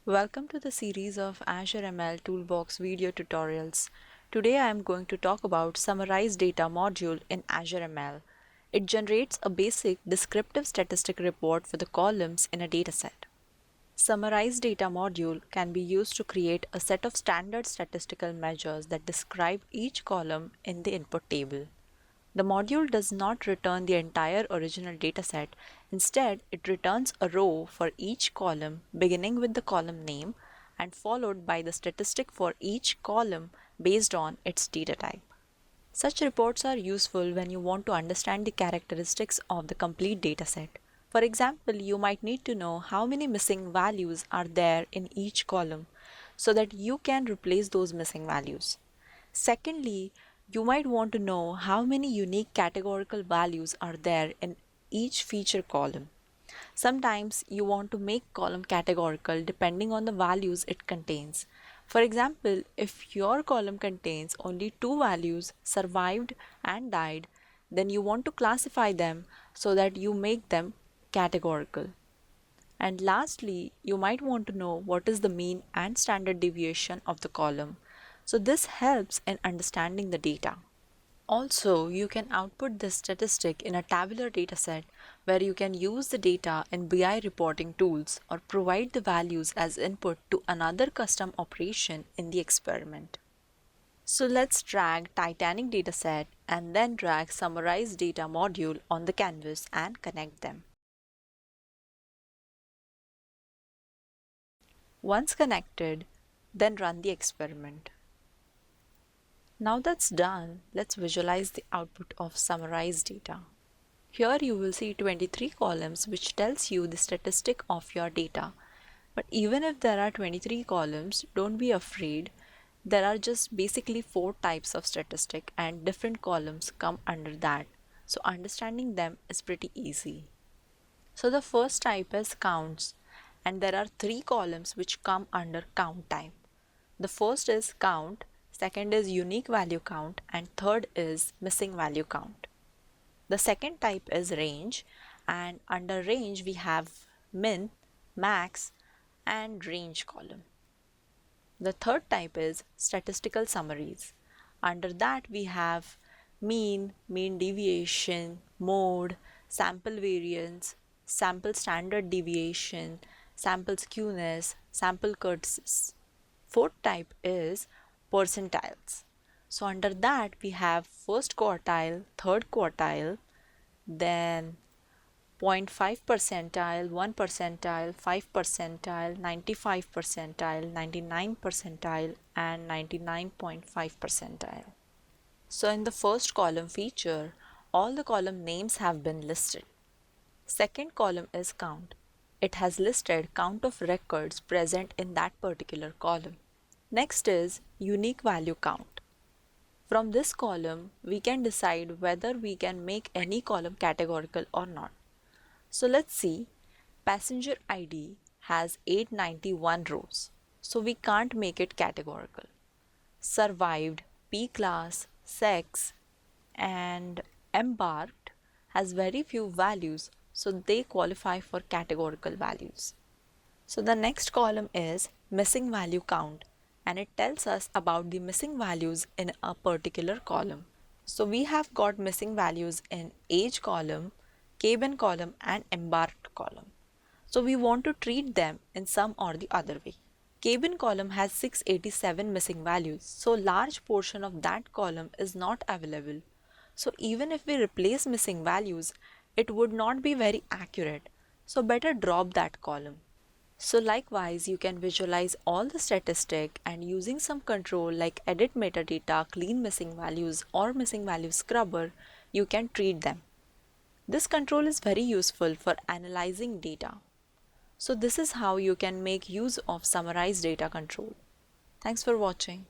Welcome to the series of Azure ML Toolbox video tutorials. Today I am going to talk about Summarize Data module in Azure ML. It generates a basic descriptive statistic report for the columns in a dataset. Summarize Data module can be used to create a set of standard statistical measures that describe each column in the input table. The module does not return the entire original dataset. Instead, it returns a row for each column, beginning with the column name and followed by the statistic for each column based on its data type. Such reports are useful when you want to understand the characteristics of the complete dataset. For example, you might need to know how many missing values are there in each column so that you can replace those missing values. Secondly, you might want to know how many unique categorical values are there in each feature column. Sometimes you want to make column categorical depending on the values it contains. For example, if your column contains only two values, survived and died, then you want to classify them so that you make them categorical. And lastly, you might want to know what is the mean and standard deviation of the column. So this helps in understanding the data. Also, you can output this statistic in a tabular dataset where you can use the data in BI reporting tools or provide the values as input to another custom operation in the experiment. So let's drag Titanic dataset and then drag Summarize Data module on the canvas and connect them. Once connected, then run the experiment. Now that's done, let's visualize the output of summarized data. Here you will see 23 columns which tells you the statistic of your data. But even if there are 23 columns, don't be afraid. There are just basically 4 types of statistic and different columns come under that. So understanding them is pretty easy. So the first type is counts, and there are 3 columns which come under count type. The first is count, second is unique value count, and third is missing value count. The second type is range, and under range we have min, max, and range column. The third type is statistical summaries. Under that we have mean, mean deviation, mode, sample variance, sample standard deviation, sample skewness, sample curves. Fourth type is percentiles. So under that we have first quartile, third quartile, then 0.5 percentile, 1 percentile, 5 percentile, 95 percentile, 99 percentile, and 99.5 percentile. So in the first column feature, all the column names have been listed. Second column is count. It has listed count of records present in that particular column. Next is unique value count. From this column, we can decide whether we can make any column categorical or not. So let's see, passenger ID has 891 rows, so we can't make it categorical. Survived, P class, sex, and embarked has very few values, so they qualify for categorical values. So the next column is missing value count, and it tells us about the missing values in a particular column. So we have got missing values in age column, cabin column, and embarked column. So we want to treat them in some or the other way. Cabin column has 687 missing values, so large portion of that column is not available. So even if we replace missing values, it would not be very accurate. So better drop that column. So likewise, you can visualize all the statistic and using some control like edit metadata, clean missing values or missing value scrubber, you can treat them. This control is very useful for analyzing data. So this is how you can make use of summarized data control. Thanks for watching.